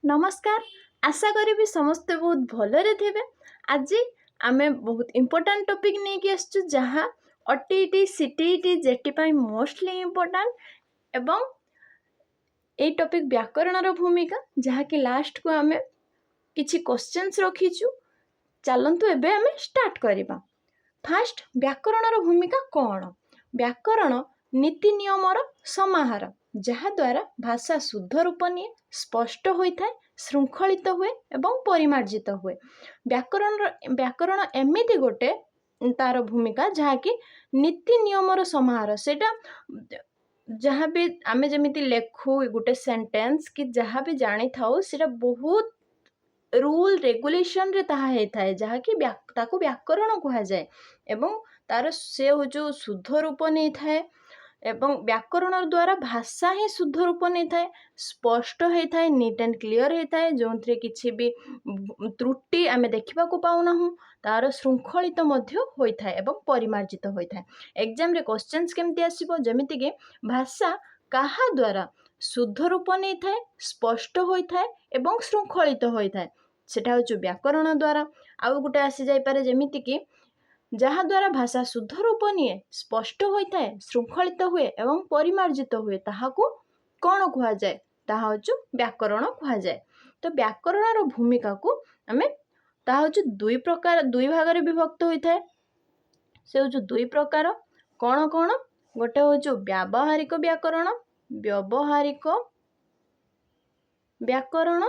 नमस्कार। आशा करी समस्ते बहुत भलरे थे। आज आमे बहुत इम्पोर्टेंट टॉपिक नहीं कि आसछु जहाँ OTT CTT jetty mostly important एवं ए टॉपिक व्याकरण भूमिका जहाँ कि लास्ट को आमे किछि क्वेश्चंस रखीछु। चलंतु एबे आमे स्टार्ट करिबा। फास्ट व्याकरण भूमिका कौन? व्याकरण नीति नियमर समाहार जहा द्वारा भाषा शुद्ध रूप निये, स्पष्ट होता है, श्रृंखलित हुए एवं परिमार्जित हुए। व्याकरण एमिति गोटे तार भूमिका जहाँ कि नीति नियमर समाहार सेटा जहाँ भी आमे जमिति लेखु गोटे सेंटेंस कि जहाँ भी जानी थाउ सेटा बहुत रूल रेगुलेशन रे ताहा हे थाए जहाँ कि ताको व्याकरण कहा जाए एवं तार से हो जो शुद्ध रूप नहीं थाए एवं व्याकरण द्वारा भाषा ही शुद्ध रूप नहीं थाए, स्पष्ट होता है, नीट एंड क्लियर होता है, जो थे किसी भी त्रुटि आमे देखा पाऊना तार श्रृंखलित होता है एवं परिमार्जित होता है। एग्जाम रे क्वेश्चंस केमती आसीबो जेमिति कि भाषा कहा द्वारा शुद्ध रूप नहीं थाए, स्पष्ट होता है एवं श्रृंखलित होता है, सेटा होछु व्याकरण द्वारा। आउ गुटे आसी जाई पारे जेमिति कि जहाँ द्वारा भाषा शुद्ध रूप निये, स्पष्ट होता है, श्रृंखलित हुए एवं परिमार्जित हुए, ताहाकू कौन कहा जाए? ताहा होछु व्याकरण कहा जाए। तो व्याकरण भूमिका को आमे ताहा होछु दुई भाग रे विभक्त होता है। से होछु दुई प्रकार। कौन कौन? गोटे होछु व्यावहारिक व्याकरण, व्यवहारिक व्याकरण,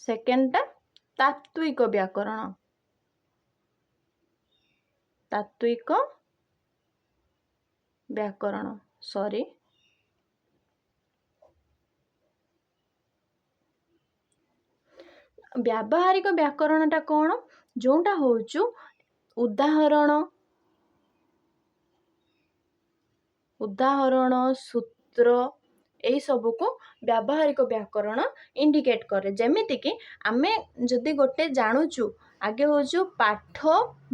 सेकेंड टा तात्विक व्याकरण, तात्विक व्याकरण सॉरी व्यावहारिक व्याकरणटा कौन? जोटा होचु उदाहरण सूत्र यही सब को व्यावहारिक व्याकरण इंडिकेट करे। जेमिति कि आमे जदि गोटे जानुचु आगे होचु पाठ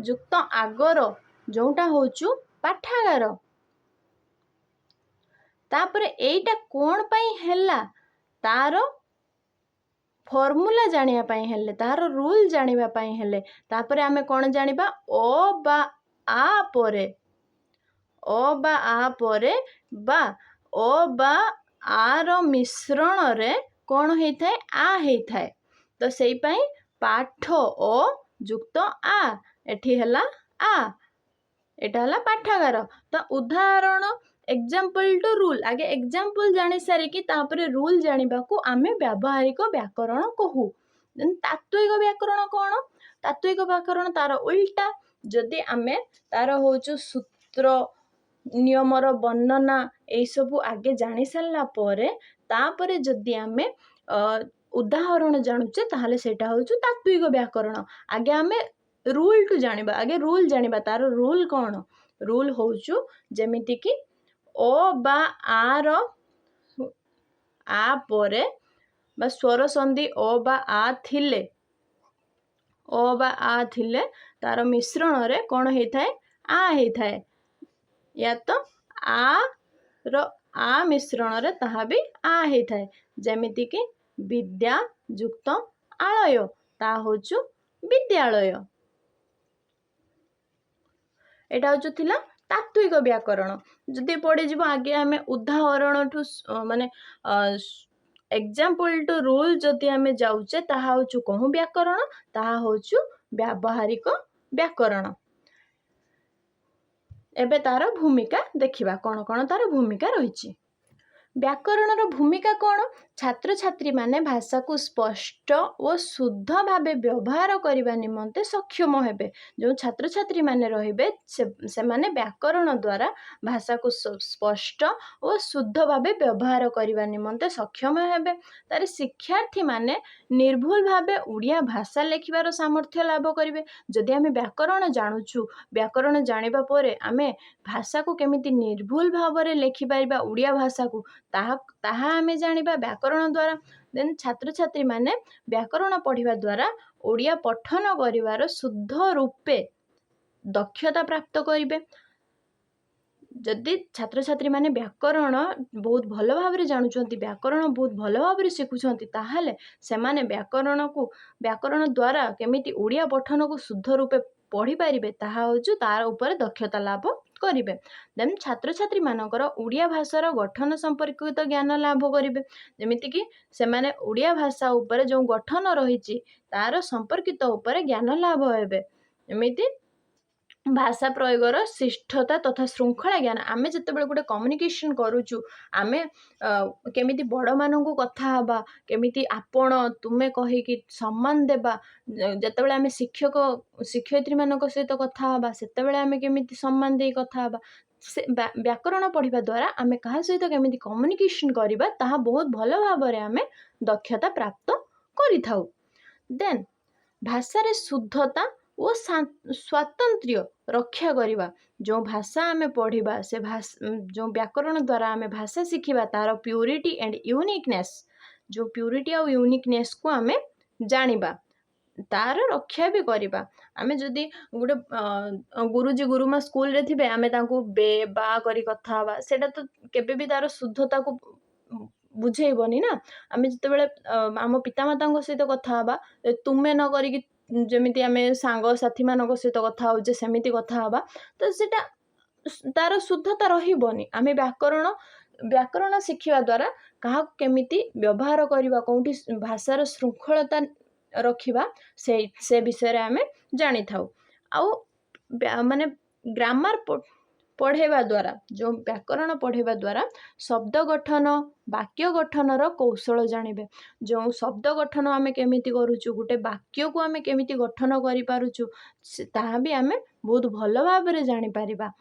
युक्त आगर जोटा होचु पाठागार, तापरे एटा कोन पई हैला तार फॉर्मूला जानिया पई हेले, तार रूल जानिबा पई हेले, तापरे आमे कोन जानिबा ओ बा आ परे बा ओ बा आ रो मिश्रण रे कोन हेइथाय? आ हेइथाय। तो सेई पई पाठ ओ युक्त आ एठी हला आ, एटा हला पाठागार। तो उदाहरण एग्जाम्पल टू रूल, आगे एग्जाम्पल जानी सारी कि तापरे रूल जानिबा को आमे व्यावहारिक व्याकरण कहू। तात्विक व्याकरण कौन? तात्विक व्याकरण तार उल्टा। जदि आमे तार होचु सूत्र नियमर वर्णना यही सब आगे जानी सारला परे तापरे जदि आमे उदाहरण जानुचे ताहले सेटा होचु तात्विक व्याकरण। आगे आमे रूल टू जानिबा, आगे रूल जानिबा, तार रूल कौन? रूल होचु जेमिति कि ओ बा आ रो आ परे बा स्वर संधि ओ बा आ थिले तार मिश्रण रे कौन हेइथाय? आ हेइथाय, या तो आ रो आ मिश्रण रे ताहा भी आ हेइथाय। जेमिति कि विद्या युक्त आलय ता होचु विद्यालय। एटा होचु थिला तात्विक व्याकरण। जदि पढ़ी जीव आगे आमे उदाहरण ठू माने एग्जाम्पल टू रूल जदि आमे जाउचे ताहा होचु कहू व्याकरण, ताहा होचु व्यावहारिक व्याकरण। एबे तार भूमिका देखिबा कौन कौन तार भूमिका रही। व्याकरणर भूमिका कौन? छात्र छात्री माने भाषा को स्पष्ट और शुद्ध भावे व्यवहार करने निमंते सक्षम हेबे। जो छात्र छात्री माने रहिबे से माने व्याकरण द्वारा भाषा को स्पष्ट और शुद्ध भावे व्यवहार करने निमंते सक्षम हेबे। तार शिक्षार्थी माने निर्भुल भावे उड़िया भाषा लेखिबार सामर्थ्य लाभ करिवे। जदि आमे व्याकरण जानुछु, व्याकरण जानिबा परे आमे भाषा को केमिति निर्भुल भावरे लेखि पारिबा उड़िया भाषा को ताहा आमे जानिबा व्याकरण द्वारा। देन छात्र छात्री माने व्याकरण पढ़िबा द्वारा ओडिया पठन करिवार शुद्ध रूपे दक्षता प्राप्त करिवे। जदि छात्र छात्री माने व्याकरण बहुत भल भाव जानुंट व्याकरण बहुत भल भाव शिखुंट ताहले सेमाने व्याकरण द्वारा केमिति ओडिया पठन को शुद्ध रूपे पढ़ी पारिबे ताहा होछु तार ऊपर दक्षता लाभ करिवे। देन छात्र छात्री मानकर ओडिया भाषार गठन संपर्कित ज्ञान लाभ करिवे जेमिति कि सेमाने ओडिया भाषा ऊपर जो गठन रहिछि तार संपर्कित ऊपर ज्ञान लाभ हेबे। एमिति भाषा प्रयोगर शिष्टता तथा श्रृंखला ज्ञान आमे जितेबाला गोटे कम्युनिकेशन करूचु आमे केमिति बड़ मानू कथा हवा केमिति आपण तुमे कहीकि सम्मान देबा जितेबाला आमे शिक्षक शिक्षयित्री मानक सहित कथा हवा सेतेबाला आमे केमिति सम्मान दे कथा हवा से व्याकरण पढ़िबा द्वारा आमे कहा सहित केमिति कम्युनिकेशन करिबा ताहा बहुत भल भाबरे आमे दक्षता प्राप्त करिथाउ। देन भाषारे शुद्धता और स्वातंत्र्य रक्षा करिबा जो भाषा आमे पढ़िबा से भाषा जो व्याकरण द्वारा आमे भाषा शिखिबा तार प्यूरिटी एंड यूनिकनेस जो प्यूरिटी और यूनिकनेस को आमे जानिबा तार रक्षा भी करिबा। आमे जदि गोटे गुरुजी गुरुमा स्कूल रे थिबे आमे तांको बे बा करी कथा हवा सेटा तो केबे भी तार शुद्धता को बुझेइबनी ना। आमे जतेबेले आम पितामाता सहित कथा हवा तुमे न करिकि जमिति आमे सांग साथी मानक सहित कथा होजे सेमिति कथा हवा तो सेटा तार शुद्धता रहिबनी। आमे व्याकरण शिखिबा द्वारा कहा केमिति व्यवहार करिबा कोंठी भाषार श्रृंखलता रखिबा से विषय रे आमे जानि थाउ। आउ माने ग्रामर पढ़ेवा द्वारा जो व्याकरण पढ़ेवा द्वारा शब्द गठन वाक्य गठन कौशल जानिबे जो शब्द गठन आमे केमिति करूचु गोटे वाक्य को आमे केमिति गठन करि पारुचु ताहा भी आमे बहुत भल भाबरे जानि पारिबा।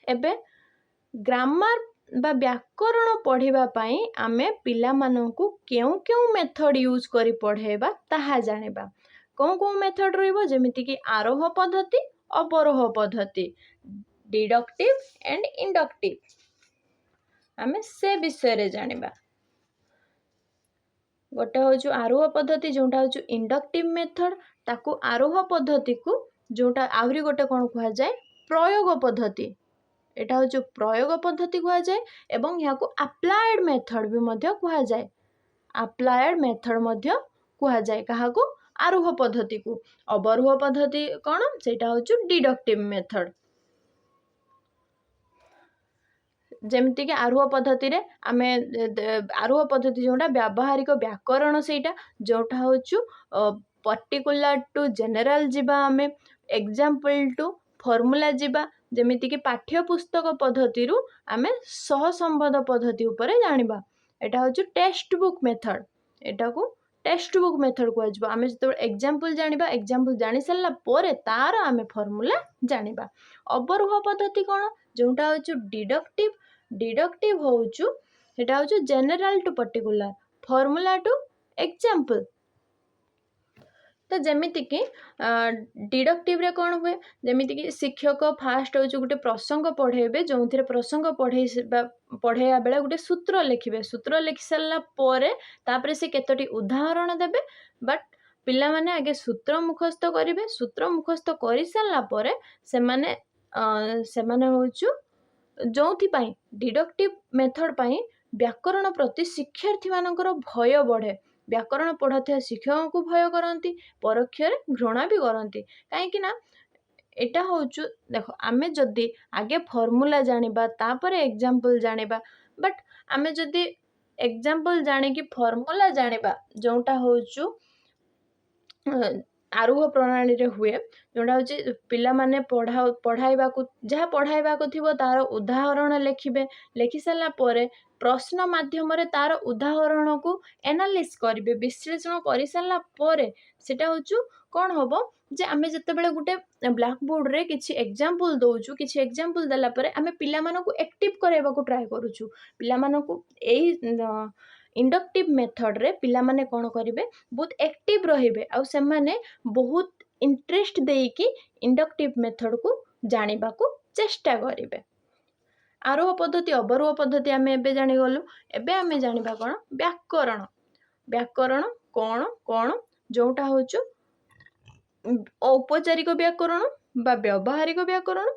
एबे ग्रामर बा व्याकरण पढ़िबा पई आमे पिला माननकु केउ केउ मेथड यूज करि पढ़ेबा ताहा जानिबा। कोउ मेथड रहइबो जेमिति कि आरोह पद्धति अवरोह पद्धति डिडक्टिव एंड इंडक्टिव आमे से विषय रे जानिबा। गोटे होचु आरोह पद्धति जोटा होचु इंडक्टिव मेथड ताकू आरोह पद्धति को जोटा आउरी गोटे कोन कुहा जाय प्रयोग पद्धति एटा होचु प्रयोग पद्धति कुहा जाय एवं यहाँ को अप्लाइड मेथड भी मध्य कुहा जाय। अप्लाइड मेथड मध्य कुहा जाय कहा को आरोह पद्धति को। अवरोह पद्धति कोन सेटा होचु डिडक्टिव मेथड। जेमती कि आरोह पद्धति रे आमे आरोह पद्धति जोटा व्यावहारिक व्याकरण सेटा जोटा होचु पर्टिकुलर टू जनरल जिबा आमे एग्जांपल टू फॉर्मूला जिबा जेमिति कि पाठ्य पुस्तक पद्धति रु आमे सहसंबंध पद्धति ऊपर जानिबा। एटा होचु टेक्स्ट बुक मेथड एटा को टेक्स्ट बुक मेथड को आजबा। आमे जतो एग्जांपल जानिबा एग्जांपल जानि सल्ला पोरे तार आमे फॉर्मूला जानिबा। अवरोह पद्धति कोन जोटा होचु डिडक्टिव डिडक्टिव होचु एटा होचु general to particular formula to example. तो जेमिति कि डिडक्टिव रे कोन हुए जेमिति कि शिक्षक फास्ट होचु गोटे प्रसंग पढ़ेबे जोंथिरे प्रसंग पढ़ेया बेले गोटे सूत्र लिखिबे सूत्र लिखि सल्ला पोरे तापरे से केतोटी उदाहरण देबे बट पिला माने आगे सूत्र मुखस्थ करिवे सूत्र मुखस्थ करि सल्ला पोरे सेमाने होचु जोंथि पई डिडक्टिव मेथड पई व्याकरण प्रति शिक्षार्थी मानकर भय बढ़े। व्याकरण पढ़ाते शिक्षक को भय करती परोक्षरे घृणा भी करती कहीं ना एटा होचु देखो आमे जदि आगे फॉर्मूला जानिबा तापरे एग्जांपल जानिबा बट आमे जदि एग्जांपल जाने की फॉर्मूला जानिबा जोटा होचु आरोह प्रणाली रे हुए जोटा होची पिला माने पढ़ाइबा को जहाँ पढ़ाइबा को थिबो तार उदाहरण लिखिबे लिखि सल्ला पोरे प्रश्न माध्यम रे तार उदाहरण को एनालिसिस करिवे विश्लेषण करि सल्ला पोरे सेटा होचु कोन होबो जे आमे जते बेले गुटे ब्लैक बोर्ड रे किछि एग्जांपल दोउछु किछि एग्जांपल देला परे आमे पिला मानको एक्टिव करेबा को ट्राई करूछु पिला मानको एई इंडक्टिव मेथड रे पिला माने कोन करिवे बहुत एक्टिव रहिबे आ से माने बहुत इंटरेस्ट देकी इंडक्टिव मेथड को जानिबा को चेष्टा करिवे। आरोह पद्धति अवरोह पद्धति आमे एबे जानि गलु एबे आमे जानिबा कोन व्याकरण व्याकरण कोन कोन जोटा होचु औपचारिक व्याकरण बा व्यावहारिक व्याकरण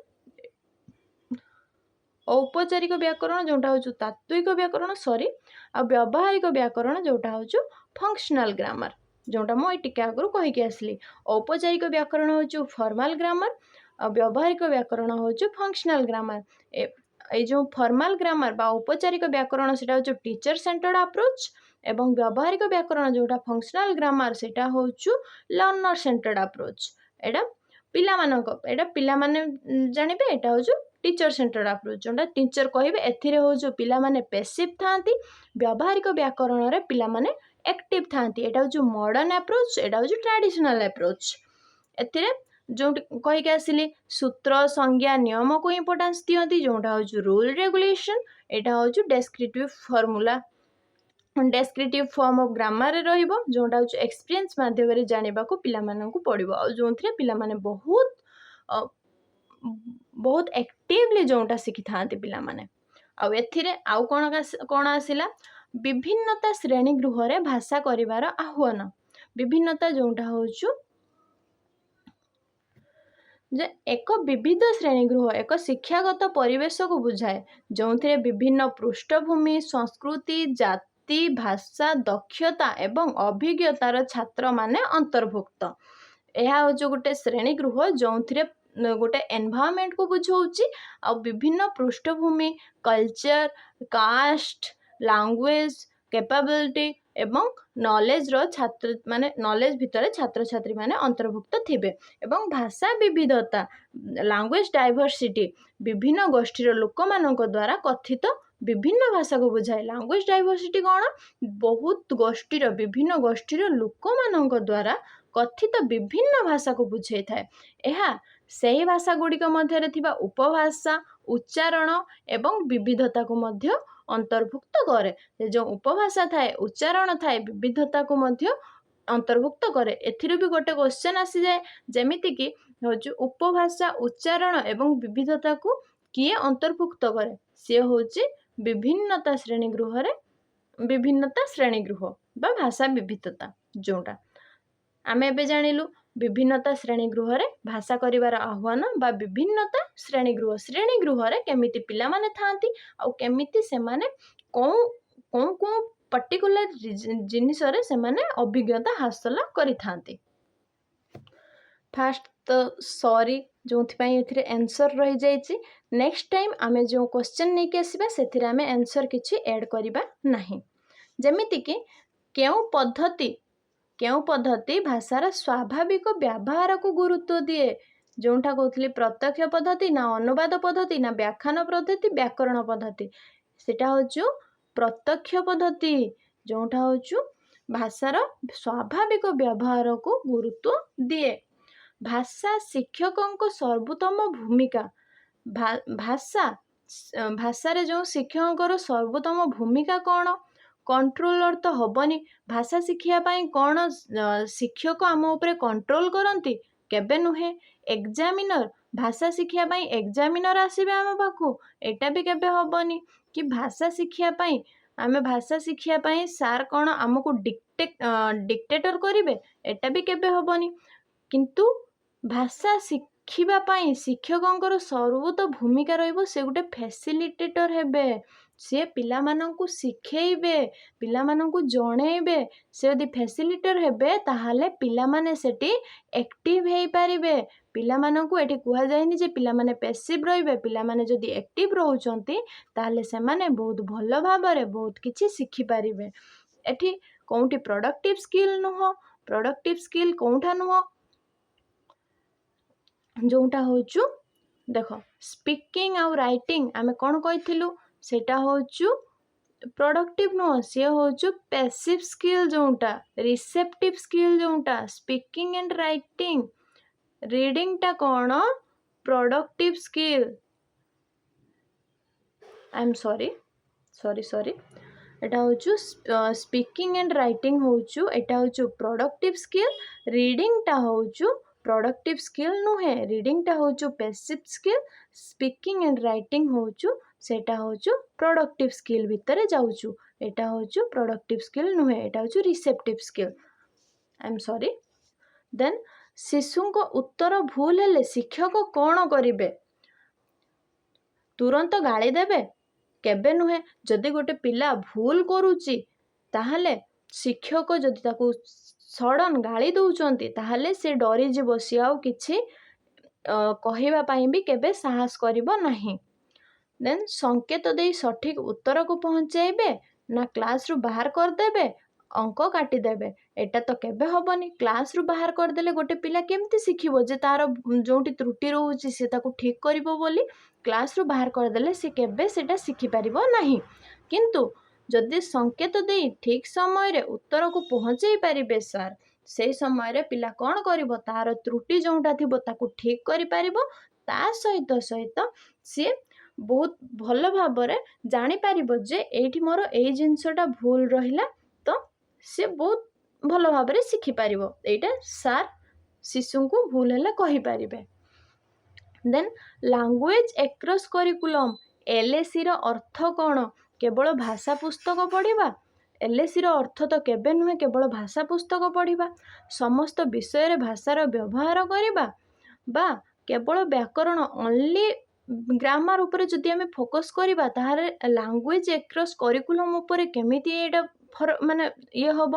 औपचारिक व्याकरण जोटा हो तात्विक व्याकरण सॉरी आ व्यावहारिक व्याकरण जोटा हो फंक्शनल ग्रामर जोटा मुझे टिके आगु कहीकि आसली औपचारिक व्याकरण हो फॉर्मल ग्रामर आ व्यावहारिक व्याकरण हो फंक्शनल ग्रामर ए जो फॉर्मल ग्रामर बा औपचारिक व्याकरण सेटा हो टीचर सेंटर्ड अप्रोच एवं व्यावहारिक व्याकरण जोटा फंक्शनल ग्रामर सेटा हो लर्नर सेंटर्ड अप्रोच एटा पिला माने जानिबे एटा हो टीचर सेंटर्ड अप्रोच जोटा टीचर कहिबे एथिरे हो पिला माने पैसिव थांती व्यावहारिक व्याकरण रे पिला माने एक्टिव थांती एटा हो मॉडर्न अप्रोच एटा हो ट्रेडिशनल अप्रोच एथिरे जो कहीकि आसिली सूत्र संज्ञा नियम को इम्पोर्टेंस दियंती जोटा हो रूल रेगुलेशन एटा हो descriptive formula descriptive form of grammar रे रहिबो जोटा हो एक्सपीरियंस माध्यम रे जानिबा को पिला माननकु पड़िबो आ जोंथरे पिला माने बहुत एक्टिवली जोटा शिखि थांती पिला माने आ एथिरे आउ कोन आसिला विभिन्नता श्रेणी गृह रे भाषा करिवार आह्वान विभिन्नता जोटा होछु जे एक विविध श्रेणीगृह एक शिक्षागत परिवेश को बुझाए जो विभिन्न पृष्ठभूमि संस्कृति जाति भाषा दक्षता एवं अभिज्ञतार छात्र माने अंतर्भुक्त यह हूँ गोटे श्रेणीगृह जो गोटे एनवायरनमेंट को बुझाऊँच आ विभिन्न पृष्ठभूमि कल्चर कास्ट लैंग्वेज कैपेबिलिटी एवं नॉलेज रो छात्र माने नॉलेज भितर छात्र छात्री माने अंतर्भुक्त थिबे एवं भाषा विविधता लैंग्वेज डाइवर्सिटी विभिन्न गोष्ठीर लोक मानक द्वारा कथित विभिन्न भाषा को बुझाए लैंग्वेज डाइवर्सिटी कौन बहुत गोष्ठीर विभिन्न गोष्ठीर लोक मानक द्वारा कथित विभिन्न भाषा को बुझाई थाए यह सही भाषा गुड़िक मध्य थिबा उपभाषा उच्चारण एवं विविधता को मध्य अंतर्भुक्त करे जो उपभाषा थाए उच्चारण थाए विविधता को मध्य अंतर्भुक्त करे एथिरे भी गोटे क्वेश्चन आसी जाए जेमिति कि होची उपभाषा उच्चारण एवं विविधता को किए अंतर्भुक्त करे से होची विभिन्नता श्रेणी गृह रे विभिन्नता श्रेणी गृह बा भाषा विविधता जोटा आमे एबे जानिलु विभिन्नता श्रेणी गृह रे भाषा करिवार आह्वान बा विभिन्नता श्रेणी गृह रे केमिति पिला माने थांती आ केमिति से माने कोन पर्टिकुलर जिनिस रे से माने अभिज्ञता हासिल करि थांती फास्ट तो सॉरी जो एथिरे आंसर रही जाइछि नेक्स्ट टाइम आमे जो क्वेश्चन नै के आसीबा सेथिरे आमे आंसर किछि ऐड करिबा नाही जेमिति कि केउ पद्धति भाषार स्वाभाविक व्यवहार को गुरुत्व दिए जोटा कहते प्रत्यक्ष पद्धति ना अनुवाद पद्धति ना व्याख्यान पद्धति व्याकरण पद्धति सेटा हो प्रत्यक्ष पद्धति जोटा हो भाषार स्वाभाविक व्यवहार को गुरुत्व दिए भाषा शिक्षकों सर्वोत्तम भूमिका भाषा रे जो शिक्षकों सर्वोत्तम भूमिका कौन कंट्रोलर तो हबनी भाषा शिखिया पाई कौन शिक्षक आम उपरे कंट्रोल करती केबे नुहे एग्जामिनर भाषा शिखिया पाई एग्जामिनर आसीबे आम पाखु एटा भी केबे हबनी कि भाषा शिखिया पाई आमे भाषा शिखिया पाई सार कौन आमको डिक्टेटर करिवे एटा भी केबे हबनी किंतु भाषा शिखिबा पाई शिक्षकों सर्वोत्त भूमिका रहिबो से गोटे फैसिलिटेटर हेबे से पिला माननकु शिखेइबे पिला माननकु जणेइबे से यदि फैसिलिटेटर हेबे ताहाले पिला माने सेठी एक्टिव हेई पारिबे पिला माननकु एठी कुहा जायनि जे पिला माने पैसिव रहिबे पिला माने जदि एक्टिव रहउचंती ताहाले से माने बहुत भलो भाबरे बहुत किछि शिखि पारिबे एठी कोउठी प्रोडक्टिव स्किल नुह प्रोडक्टिव स्किल कोउठा नुह जोटा होचु देखो स्पीकिंग आ राइटिंग आमे कोन कहिथिलु सेटा होचु प्रोडक्टिव नुह से होचु पैसिव स्किल जोटा रिसेप्टिव स्किल जोटा स्पीकिंग एंड राइटिंग रीडिंग टा कोन productive skill I am sorry एटा होचु स्पीकिंग एंड राइटिंग होचु एटा होचु प्रोडक्टिव स्किल रीडिंग टा होचु प्रोडक्टिव स्किल नुहे रीडिंग टा होचु passive skill speaking and writing होचु सेटा होचु प्रोडक्टिव स्किल भितरे जाउचु एटा होचु प्रोडक्टिव स्किल नुहे एटा होचु receptive skill I am sorry then शिशु को उत्तर भूल हेले शिक्षक कोन करिवे ତୁରନ୍ତ ଗାଳି ଦେବେ? କେବେ ନୁହେଁ। ଯଦି ଗୋଟେ ପିଲା ଭୁଲ କରୁଛି ତାହେଲେ ଶିକ୍ଷକ ଯଦି ତାକୁ ସଡନ୍ ଗାଳି ଦଉଛନ୍ତି ତାହେଲେ ସେ ଡରିଯିବ, ସିଏ ଆଉ କିଛି କହିବା ପାଇଁ ବି କେବେ ସାହସ କରିବ ନାହିଁ। ଦେନ୍ ସଂକେତ ଦେଇ ସଠିକ୍ ଉତ୍ତରକୁ ପହଞ୍ଚାଇବେ ନା କ୍ଲାସରୁ ବାହାର କରିଦେବେ, ଅଙ୍କ କାଟିଦେବେ? ଏଟା ତ କେବେ ହବନି। କ୍ଲାସରୁ ବାହାର କରିଦେଲେ ଗୋଟେ ପିଲା କେମିତି ଶିଖିବ ଯେ ତାର ଯୋଉଠି ତ୍ରୁଟି ରହୁଛି ସେ ତାକୁ ଠିକ୍ କରିବ ବୋଲି? କ୍ଲାସରୁ ବାହାର କରିଦେଲେ ସେ କେବେ ସେଟା ଶିଖିପାରିବ ନାହିଁ। କିନ୍ତୁ ଯଦି ସଂକେତ ଦେଇ ଠିକ୍ ସମୟରେ ଉତ୍ତରକୁ ପହଞ୍ଚାଇ ପାରିବେ ସାର୍, ସେଇ ସମୟରେ ପିଲା କ'ଣ କରିବ, ତାର ତ୍ରୁଟି ଯୋଉଟା ଥିବ ତାକୁ ଠିକ୍ କରିପାରିବ। ତା ସହିତ ସିଏ ବହୁତ ଭଲ ଭାବରେ ଜାଣିପାରିବ ଯେ ଏଇଠି ମୋର ଏଇ ଜିନିଷଟା ଭୁଲ ରହିଲା, ତ ସିଏ ବହୁତ ଭଲ ଭାବରେ ଶିଖିପାରିବ। ଏଇଟା ସାର୍ ଶିଶୁଙ୍କୁ ଭୁଲ ହେଲେ କହିପାରିବେ। ଦେନ୍ ଲାଙ୍ଗୁଏଜ ଏକ୍ରସ୍ କରିକୁଲମ୍, LACର ଅର୍ଥ କ'ଣ? କେବଳ ଭାଷା ପୁସ୍ତକ ପଢ଼ିବା? LACର ଅର୍ଥ ତ କେବେ ନୁହେଁ କେବଳ ଭାଷା ପୁସ୍ତକ ପଢ଼ିବା। ସମସ୍ତ ବିଷୟରେ ଭାଷାର ବ୍ୟବହାର କରିବା ବା କେବଳ ବ୍ୟାକରଣ ଓନ୍ଲି ଗ୍ରାମାର ଉପରେ ଯଦି ଆମେ ଫୋକସ୍ କରିବା ତାହେଲେ ଲାଙ୍ଗୁଏଜ ଏକ୍ରସ୍ କରିକୁଲମ୍ ଉପରେ କେମିତି ଏଇଟା ମାନେ ଇଏ ହବ,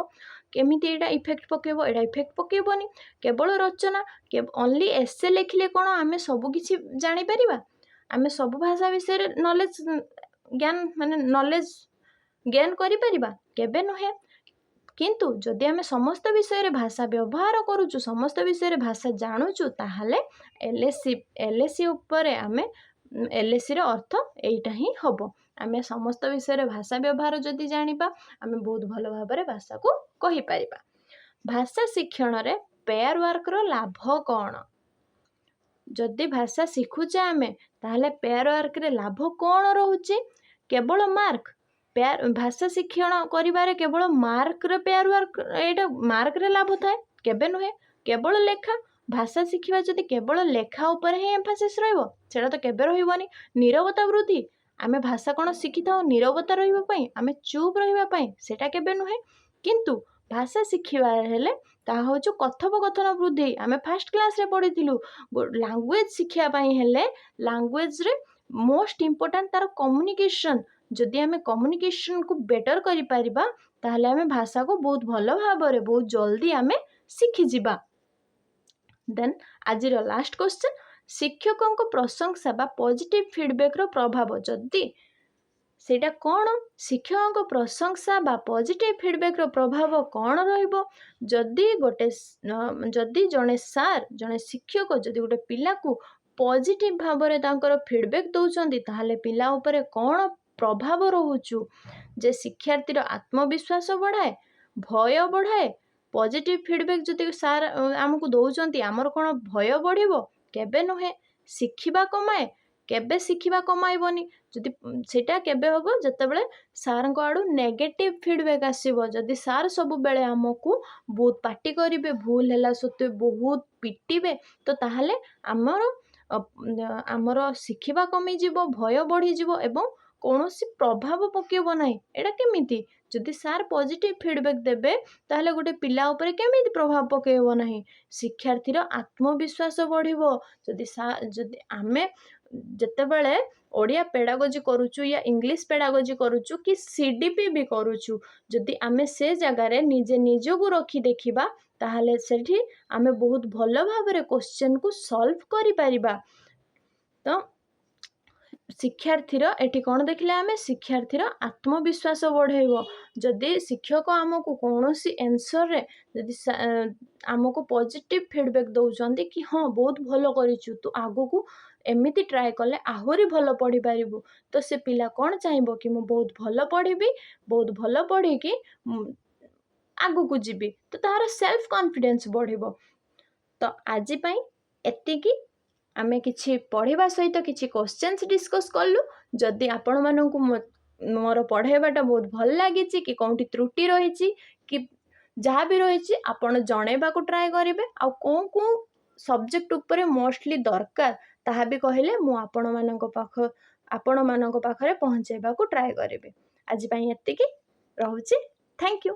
କେମିତି ଏଇଟା ଇଫେକ୍ଟ ପକେଇବ? ଏଇଟା ଇଫେକ୍ଟ ପକେଇବନି। କେବଳ ରଚନା, ଓନ୍ଲି ଏସେ ଲେଖିଲେ କ'ଣ ଆମେ ସବୁ କିଛି ଜାଣିପାରିବା? ଆମେ ସବୁ ଭାଷା ବିଷୟରେ ନଲେଜ ଗେନ୍ କରିପାରିବା? କେବେ ନୁହେଁ। କିନ୍ତୁ ଯଦି ଆମେ ସମସ୍ତ ବିଷୟରେ ଭାଷା ବ୍ୟବହାର କରୁଛୁ, ସମସ୍ତ ବିଷୟରେ ଭାଷା ଜାଣୁଛୁ, ତାହେଲେ LAC ଉପରେ LACର ଅର୍ଥ ଏଇଟା ହିଁ ହବ। ଆମେ ସମସ୍ତ ବିଷୟରେ ଭାଷା ବ୍ୟବହାର ଯଦି ଜାଣିବା, ଆମେ ବହୁତ ଭଲ ଭାବରେ ଭାଷାକୁ କହିପାରିବା। ଭାଷା ଶିକ୍ଷଣରେ ପେୟାର ୱାର୍କର ଲାଭ କ'ଣ? ଯଦି ଭାଷା ଶିଖୁଛେ ଆମେ ତାହେଲେ ପେୟାର ୱାର୍କରେ ଲାଭ କ'ଣ ରହୁଛି? କେବଳ ମାର୍କ? ଭାଷା ଶିକ୍ଷଣ କରିବାରେ କେବଳ ମାର୍କରେ ପେୟାର ୱାର୍କ, ଏଇଟା ମାର୍କରେ ଲାଭ ଥାଏ? କେବେ ନୁହେଁ। କେବଳ ଲେଖା, ଭାଷା ଶିଖିବା ଯଦି କେବଳ ଲେଖା ଉପରେ ହିଁ ଏମ୍ଫାସିସ୍ ରହିବ, ସେଟା ତ କେବେ ରହିବନି। ନିରବତା ବୃଦ୍ଧି, ଆମେ ଭାଷା କ'ଣ ଶିଖିଥାଉ ନିରବତା ରହିବା ପାଇଁ, ଆମେ ଚୁପ୍ ରହିବା ପାଇଁ? ସେଟା କେବେ ନୁହେଁ। କିନ୍ତୁ ଭାଷା ଶିଖିବା ହେଲେ ତାହା ହେଉଛି କଥୋପକଥନ ବୃଦ୍ଧି। ଆମେ ଫାର୍ଷ୍ଟ କ୍ଲାସରେ ପଢ଼ିଥିଲୁ। ଲାଙ୍ଗୁଏଜ ଶିଖିବା ପାଇଁ ହେଲେ ଲାଙ୍ଗୁଏଜରେ ମୋଷ୍ଟ ଇମ୍ପୋର୍ଟାଣ୍ଟ ତାର କମ୍ୟୁନିକେସନ୍। ଯଦି ଆମେ କମ୍ୟୁନିକେସନକୁ ବେଟର କରିପାରିବା ତାହେଲେ ଆମେ ଭାଷାକୁ ବହୁତ ଭଲ ଭାବରେ ବହୁତ ଜଲ୍ଦି ଆମେ ଶିଖିଯିବା। ଦେନ୍ ଆଜିର ଲାଷ୍ଟ କ୍ୱେଶ୍ଚନ୍, ଶିକ୍ଷକଙ୍କ ପ୍ରଶଂସା ବା ପଜିଟିଭ ଫିଡବ୍ୟାକ୍ର ପ୍ରଭାବ, ଯଦି ସେଇଟା କ'ଣ? ଶିକ୍ଷକଙ୍କ ପ୍ରଶଂସା ବା ପଜିଟିଭ ଫିଡବ୍ୟାକ୍ର ପ୍ରଭାବ କ'ଣ ରହିବ? ଯଦି ଜଣେ ସାର୍, ଜଣେ ଶିକ୍ଷକ ଯଦି ଗୋଟେ ପିଲାକୁ ପଜିଟିଭ ଭାବରେ ତାଙ୍କର ଫିଡବ୍ୟାକ୍ ଦେଉଛନ୍ତି ତାହେଲେ ପିଲା ଉପରେ କ'ଣ ପ୍ରଭାବ ରହୁଛୁ? ଯେ ଶିକ୍ଷାର୍ଥୀର ଆତ୍ମବିଶ୍ୱାସ ବଢ଼ାଏ, ଭୟ ବଢ଼ାଏ? ପଜିଟିଭ ଫିଡବ୍ୟାକ୍ ଯଦି ସାର୍ ଆମକୁ ଦେଉଛନ୍ତି, ଆମର କ'ଣ ଭୟ ବଢ଼ିବ? କେବେ ନୁହେଁ। ଶିଖିବା କମାଏ? କେବେ ଶିଖିବା କମାଇବନି। ଯଦି ସେଇଟା କେବେ ହବ, ଯେତେବେଳେ ସାର୍ଙ୍କ ଆଡ଼ୁ ନେଗେଟିଭ ଫିଡବ୍ୟାକ୍ ଆସିବ। ଯଦି ସାର୍ ସବୁବେଳେ ଆମକୁ ବହୁତ ପାଟି କରିବେ, ଭୁଲ ହେଲା ସତ୍ତ୍ୱେ ବହୁତ ପିଟିବେ, ତ ତାହେଲେ ଆମର ଶିଖିବା କମିଯିବ, ଭୟ ବଢ଼ିଯିବ ଏବଂ କୌଣସି ପ୍ରଭାବ ପକେଇବ ନାହିଁ। ଏଇଟା କେମିତି? ଯଦି ସାର୍ ପଜିଟିଭ ଫିଡବ୍ୟାକ୍ ଦେବେ ତାହେଲେ ଗୋଟେ ପିଲା ଉପରେ କେମିତି ପ୍ରଭାବ ପକେଇବ ନାହିଁ? ଶିକ୍ଷାର୍ଥୀର ଆତ୍ମବିଶ୍ୱାସ ବଢ଼ିବ। ଯଦି ଆମେ ଯେତେବେଳେ ଓଡ଼ିଆ ପେଡାଗୋଜି କରୁଛୁ ୟା ଇଂଲିଶ ପେଡାଗୋଜି କରୁଛୁ କି CDP ବି କରୁଛୁ, ଯଦି ଆମେ ସେ ଜାଗାରେ ନିଜକୁ ରଖି ଦେଖିବା ତାହେଲେ ସେଠି ଆମେ ବହୁତ ଭଲ ଭାବରେ କ୍ୱେଶ୍ଚନକୁ ସଲ୍ଭ କରିପାରିବା। ତ ଶିକ୍ଷାର୍ଥୀର ଏଠି କ'ଣ ଦେଖିଲେ ଆମେ? ଶିକ୍ଷାର୍ଥୀର ଆତ୍ମବିଶ୍ୱାସ ବଢ଼େଇବ। ଯଦି ଶିକ୍ଷକ ଆମକୁ କୌଣସି ଆନ୍ସରରେ ଯଦି ଆମକୁ ପଜିଟିଭ ଫିଡବ୍ୟାକ୍ ଦେଉଛନ୍ତି କି ହଁ ବହୁତ ଭଲ କରିଛୁ, ତୁ ଆଗକୁ ଏମିତି ଟ୍ରାଏ କଲେ ଆହୁରି ଭଲ ପଢ଼ିପାରିବୁ, ତ ସେ ପିଲା କ'ଣ ଚାହିଁବ କି ମୁଁ ବହୁତ ଭଲ ପଢ଼ିବି, ବହୁତ ଭଲ ପଢ଼ିକି ଆଗକୁ ଯିବି, ତ ତାହାର ସେଲ୍ଫ କନଫିଡେନ୍ସ ବଢ଼ିବ। ତ ଆଜି ପାଇଁ ଏତିକି। ଆମେ କିଛି ପଢ଼ିବା ସହିତ କିଛି କ୍ୱେଶ୍ଚନ୍ସ ଡିସ୍କସ୍ କଲୁ। ଯଦି ଆପଣମାନଙ୍କୁ ମୋର ପଢ଼ାଇବାଟା ବହୁତ ଭଲ ଲାଗିଛି କି କେଉଁଠି ତ୍ରୁଟି ରହିଛି କି ଯାହା ବି ରହିଛି ଆପଣ ଜଣେଇବାକୁ ଟ୍ରାଏ କରିବେ। ଆଉ କେଉଁ ସବଜେକ୍ଟ ଉପରେ ମୋଷ୍ଟଲି ଦରକାର ତାହା ବି କହିଲେ ମୁଁ ଆପଣମାନଙ୍କ ପାଖରେ ପହଞ୍ଚାଇବାକୁ ଟ୍ରାଏ କରିବି। ଆଜି ପାଇଁ ଏତିକି, ରହୁଛି। Thank you.